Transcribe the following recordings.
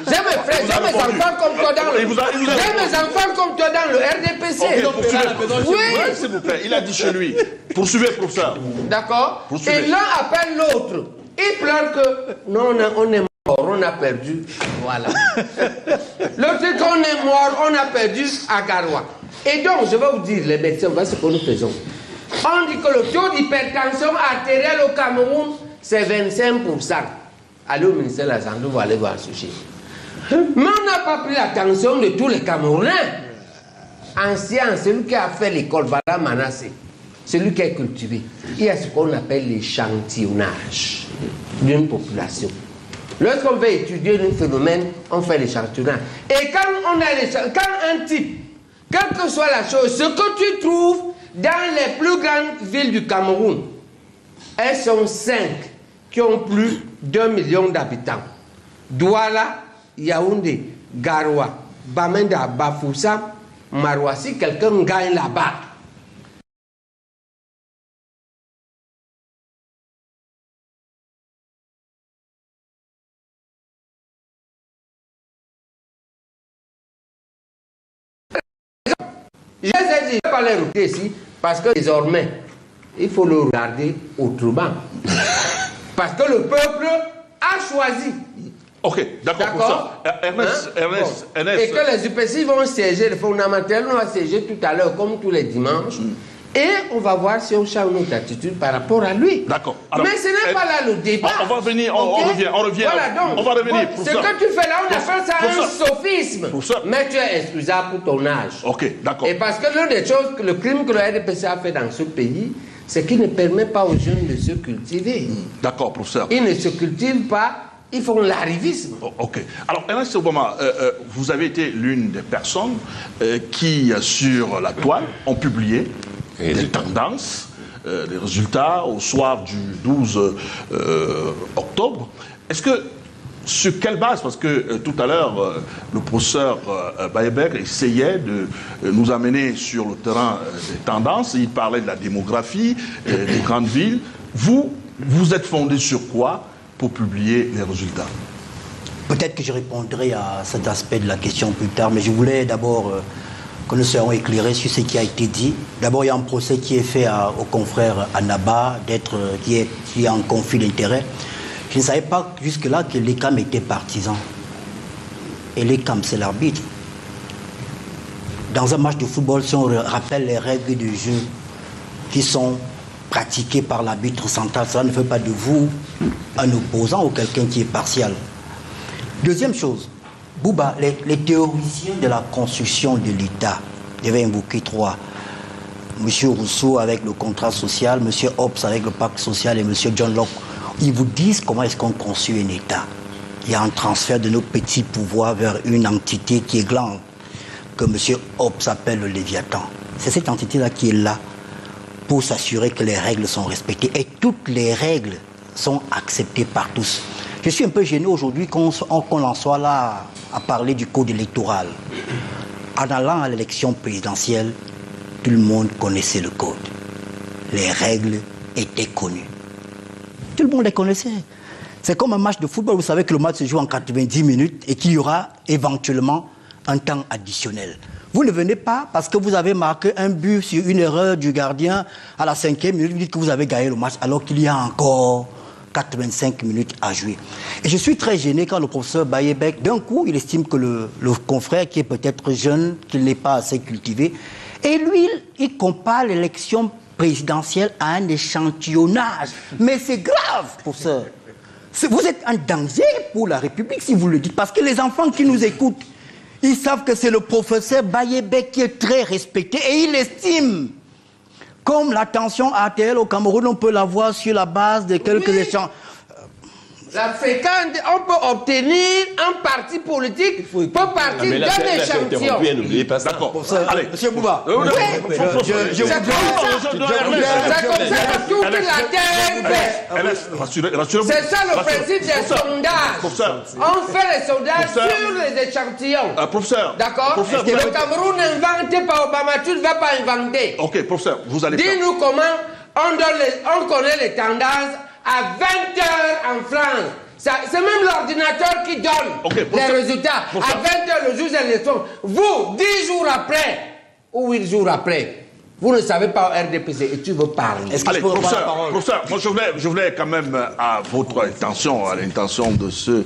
J'ai mes frères, j'ai mes enfants comme toi dans le... J'ai mes enfants comme toi dans le RDPC. Oui, s'il vous plaît, il a dit chez lui. Poursuivez, professeur. D'accord. Et l'un appelle l'autre. Il pleure que non, on est mort, on a perdu. Voilà. L'autre dit qu'on est mort, on a perdu à Garoua. Et donc, je vais vous dire, les médecins, voilà ce que nous faisons. On dit que le taux d'hypertension artérielle au Cameroun, c'est 25%. Allez au ministère de la Santé, vous allez voir ce chiffre. Mais on n'a pas pris l'attention de tous les Camerounais. En science, celui qui a fait l'école, voilà Manassé. Celui qui est cultivé. Il y a ce qu'on appelle l'échantillonnage d'une population. Lorsqu'on veut étudier un phénomène, on fait l'échantillonnage. Et quand un type, quelle que soit la chose, ce que tu trouves dans les plus grandes villes du Cameroun, elles sont 5 qui ont plus d'1 million d'habitants. Douala, Yaoundé, Garoua, Bamenda, Bafoussa, Maroua. Si quelqu'un gagne là-bas, je ne vais pas les router ici parce que désormais, il faut le regarder autrement. Parce que le peuple a choisi. Ok, d'accord. Ernest. Et que les UPC vont siéger, les fondamentaux vont siéger tout à l'heure, comme tous les dimanches. Et on va voir si on change notre attitude par rapport à lui. D'accord. Mais ce n'est pas là le débat. On va venir, on revient. Voilà, donc, on va revenir. Ce que tu fais là, on appelle ça un sophisme. Mais tu es excusable pour ton âge. Ok, d'accord. Et parce que l'une des choses, le crime que le RDPC a fait dans ce pays, c'est qu'il ne permet pas aux jeunes de se cultiver. D'accord, professeur. Ils ne se cultivent pas, ils font l'arrivisme. Ok. Alors, Ernest Obama, vous avez été l'une des personnes qui, sur la toile, ont publié des tendances, des résultats au soir du 12 octobre. Est-ce que, sur quelle base, parce que tout à l'heure, le professeur Bayebek essayait de nous amener sur le terrain des tendances, il parlait de la démographie, des grandes villes. Vous êtes fondé sur quoi pour publier les résultats? Peut-être que je répondrai à cet aspect de la question plus tard, mais je voulais d'abord que nous soyons éclairés sur ce qui a été dit. D'abord, il y a un procès qui est fait au confrère Anaba, qui est en conflit d'intérêts. Je ne savais pas jusque-là que l'ECAM était partisan. Et l'ECAM, c'est l'arbitre. Dans un match de football, si on rappelle les règles du jeu qui sont pratiquées par l'arbitre central, cela ne fait pas de vous un opposant ou quelqu'un qui est partial. Deuxième chose, Bouba, les théoriciens de la construction de l'État, je vais invoquer trois. M. Rousseau avec le contrat social, M. Hobbes avec le pacte social et M. John Locke. Ils vous disent comment est-ce qu'on construit un État. Il y a un transfert de nos petits pouvoirs vers une entité qui est grande, que M. Hobbes appelle le Léviathan. C'est cette entité-là qui est là pour s'assurer que les règles sont respectées. Et toutes les règles sont acceptées par tous. Je suis un peu gêné aujourd'hui qu'on en soit là à parler du code électoral. En allant à l'élection présidentielle, tout le monde connaissait le code. Les règles étaient connues. Tout le monde les connaissait. C'est comme un match de football. Vous savez que le match se joue en 90 minutes et qu'il y aura éventuellement un temps additionnel. Vous ne venez pas parce que vous avez marqué un but sur une erreur du gardien à la 5e minute. Vous dites que vous avez gagné le match alors qu'il y a encore 85 minutes à jouer. Et je suis très gêné quand le professeur Bayebek, d'un coup, il estime que le confrère qui est peut-être jeune, qu'il n'est pas assez cultivé, et lui, il compare l'élection présidentielle à un échantillonnage. Mais c'est grave, professeur. Vous êtes un danger pour la République si vous le dites, parce que les enfants qui nous écoutent, ils savent que c'est le professeur Bayebek qui est très respecté et il estime. Comme la tension artérielle au Cameroun, on peut la voir sur la base de quelques échanges. La fréquence, on peut obtenir un parti politique peut partir d'un échantillon. D'accord. Allez, monsieur Bouba. C'est comme ça que toute la terre fait. C'est ça le principe des sondages. On fait les sondages sur les échantillons. Professeur. D'accord. Le Cameroun n'invente pas, Obama, tu ne vas pas inventer. Ok, professeur, vous allez faire. Dis-nous comment on connaît les tendances à 20h en France. C'est même l'ordinateur qui donne les résultats. À 20h le jour de l'élection, vous, 10 jours après, ou 8 jours après, vous ne savez pas au RDPC et tu veux parler. Allez, professeur, moi je voulais quand même, à votre intention, à l'intention de ceux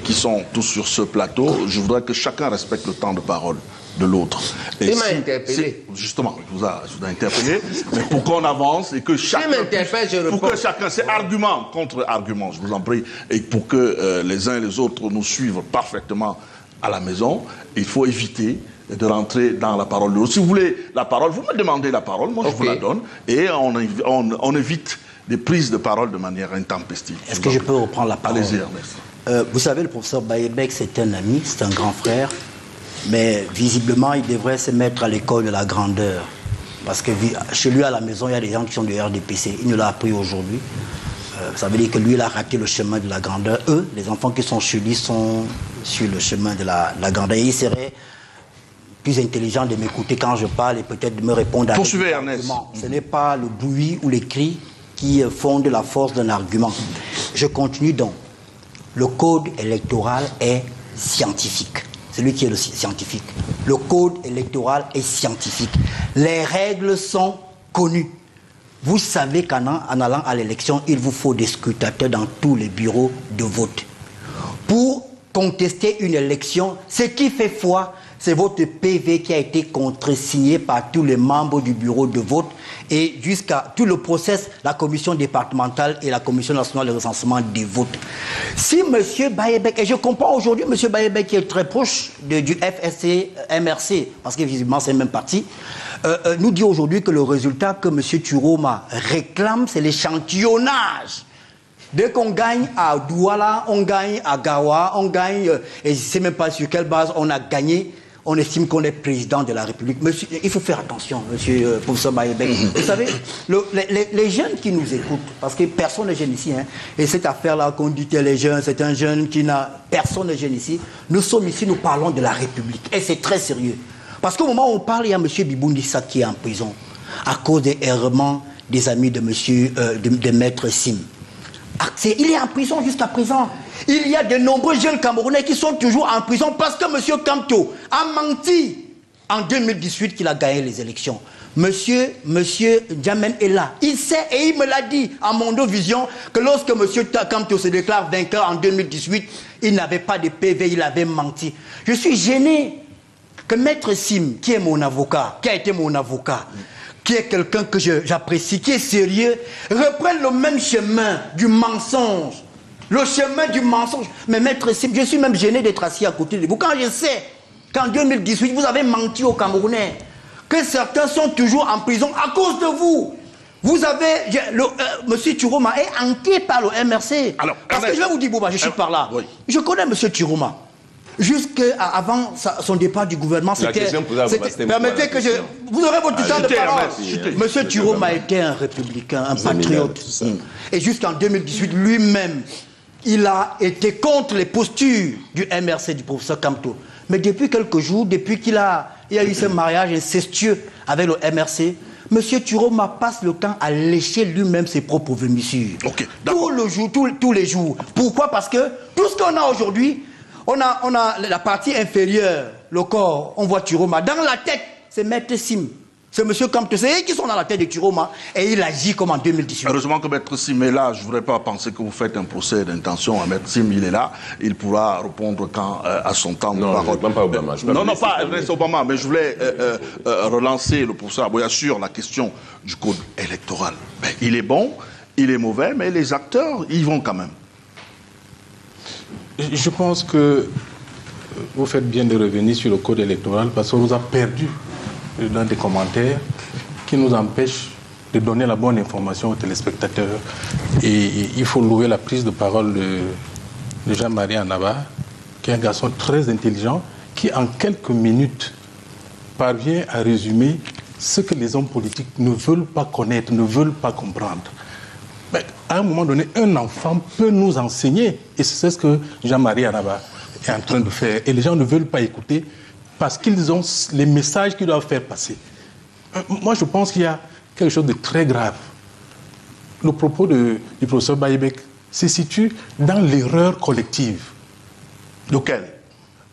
qui sont tous sur ce plateau, je voudrais que chacun respecte le temps de parole de l'autre. Il m'a interpellé. Justement, je vous ai interpellé, mais pour qu'on avance et que chacun... Pour que chacun, c'est argument contre argument, je vous en prie, et pour que les uns et les autres nous suivent parfaitement à la maison, il faut éviter de rentrer dans la parole de l'autre. Si vous voulez la parole, vous me demandez la parole, moi je vous la donne, et on évite des prises de parole de manière intempestive. Est-ce que je peux reprendre la parole? Allez-y, Ernest. Vous savez, le professeur Bayebek, c'est un ami, c'est un grand frère, mais visiblement, il devrait se mettre à l'école de la grandeur. Parce que chez lui, à la maison, il y a des gens qui sont du RDPC. Il nous l'a appris aujourd'hui. Ça veut dire que lui, il a raté le chemin de la grandeur. Eux, les enfants qui sont chez lui, sont sur le chemin de la grandeur. Et il serait plus intelligent de m'écouter quand je parle et peut-être de me répondre à Poursuivez, Ernest. Ce n'est pas le bruit ou les cris qui fondent la force d'un argument. Je continue donc. Le code électoral est scientifique. C'est lui qui est le scientifique. Le code électoral est scientifique. Les règles sont connues. Vous savez qu'en allant à l'élection, il vous faut des scrutateurs dans tous les bureaux de vote. Pour contester une élection, ce qui fait foi, c'est votre PV qui a été contresigné par tous les membres du bureau de vote et jusqu'à tout le process, la commission départementale et la commission nationale de recensement des votes. Si M. Bayebek, et je comprends aujourd'hui M. Bayebek qui est très proche du FSC, MRC, parce que visiblement c'est le même parti, nous dit aujourd'hui que le résultat que M. Turoma réclame, c'est l'échantillonnage. Dès qu'on gagne à Douala, on gagne à Gawa, on gagne, et je ne sais même pas sur quelle base on a gagné, on estime qu'on est président de la République. Monsieur, il faut faire attention, monsieur professeur Bayebek. Vous savez, les jeunes qui nous écoutent, parce que personne n'est jeune ici, hein, et cette affaire-là qu'on dit que les jeunes, c'est un jeune qui n'a... Personne n'est jeune ici. Nous sommes ici, nous parlons de la République. Et c'est très sérieux. Parce qu'au moment où on parle, il y a monsieur Biboundissa qui est en prison, à cause des errements des amis de monsieur, de maître Sim. Il est en prison jusqu'à présent. Il y a de nombreux jeunes Camerounais qui sont toujours en prison parce que M. Kamto a menti en 2018 qu'il a gagné les élections. Monsieur Djamen est là. Il sait et il me l'a dit à Mondo Vision que lorsque M. Kamto se déclare vainqueur en 2018, il n'avait pas de PV, il avait menti. Je suis gêné que Maître Sim, qui est mon avocat, qui a été mon avocat, qui est quelqu'un que j'apprécie, qui est sérieux, reprenne le même chemin du mensonge. Le chemin du mensonge. Mais Maître Sim, je suis même gêné d'être assis à côté de vous. Quand je sais qu'en 2018, vous avez menti aux Camerounais, que certains sont toujours en prison à cause de vous. Vous avez... M. Turoma est hanté par le MRC. Alors, parce que je vais vous dire, Bouba, je suis par là. Oui. Je connais M. Turoma. Jusqu'avant son départ du gouvernement, c'était... Permettez que je... Vous aurez votre temps de parole. M. Turoma était un républicain, un patriote. Et jusqu'en 2018, lui-même, il a été contre les postures du MRC, du professeur Kamto. Mais depuis quelques jours, depuis qu'il a eu ce mariage incestueux avec le MRC, M. Turoma passe le temps à lécher lui-même ses propres vermissures. Tous les jours. Pourquoi? Parce que tout ce qu'on a aujourd'hui, on a la partie inférieure, le corps, on voit Turoma. Dans la tête, c'est Maître Sim. C'est M. Kamto, c'est eux qui sont dans la tête de Turoma et il agit comme en 2018. Heureusement que Maître Sim est là. Je ne voudrais pas penser que vous faites un procès d'intention à Maître Sim. Il est là. Il pourra répondre quand à son temps de parole. Non, pas Obama. Non, pas Ernest Obama. Mais je voulais relancer le professeur Aboya sur la question du code électoral. Ben, il est bon, il est mauvais, mais les acteurs, ils vont quand même. Je pense que vous faites bien de revenir sur le code électoral parce qu'on nous a perdu dans des commentaires qui nous empêchent de donner la bonne information aux téléspectateurs. Et il faut louer la prise de parole de Jean-Marie Anaba, qui est un garçon très intelligent, qui en quelques minutes parvient à résumer ce que les hommes politiques ne veulent pas connaître, ne veulent pas comprendre. Mais à un moment donné, un enfant peut nous enseigner, et c'est ce que Jean-Marie Anaba est en train de faire. Et les gens ne veulent pas écouter parce qu'ils ont les messages qu'ils doivent faire passer. Moi, je pense qu'il y a quelque chose de très grave. Le propos du professeur Bayebek se situe dans l'erreur collective. Lequel?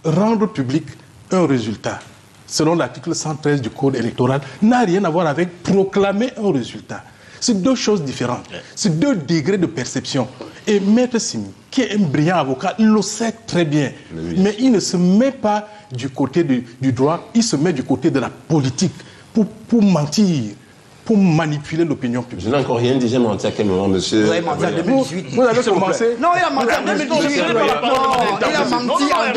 Rendre public un résultat, selon l'article 113 du Code électoral, n'a rien à voir avec proclamer un résultat. C'est deux choses différentes. C'est deux degrés de perception. Et Maître Simi, qui est un brillant avocat, le sait très bien. Mais il ne se met pas du côté du droit, il se met du côté de la politique pour mentir, pour manipuler l'opinion publique. Je n'ai encore rien dit, j'ai menti à quel moment, monsieur? Vous avez menti en 2018. Vous avez commencé. Non, il a menti en 2018. Il a menti en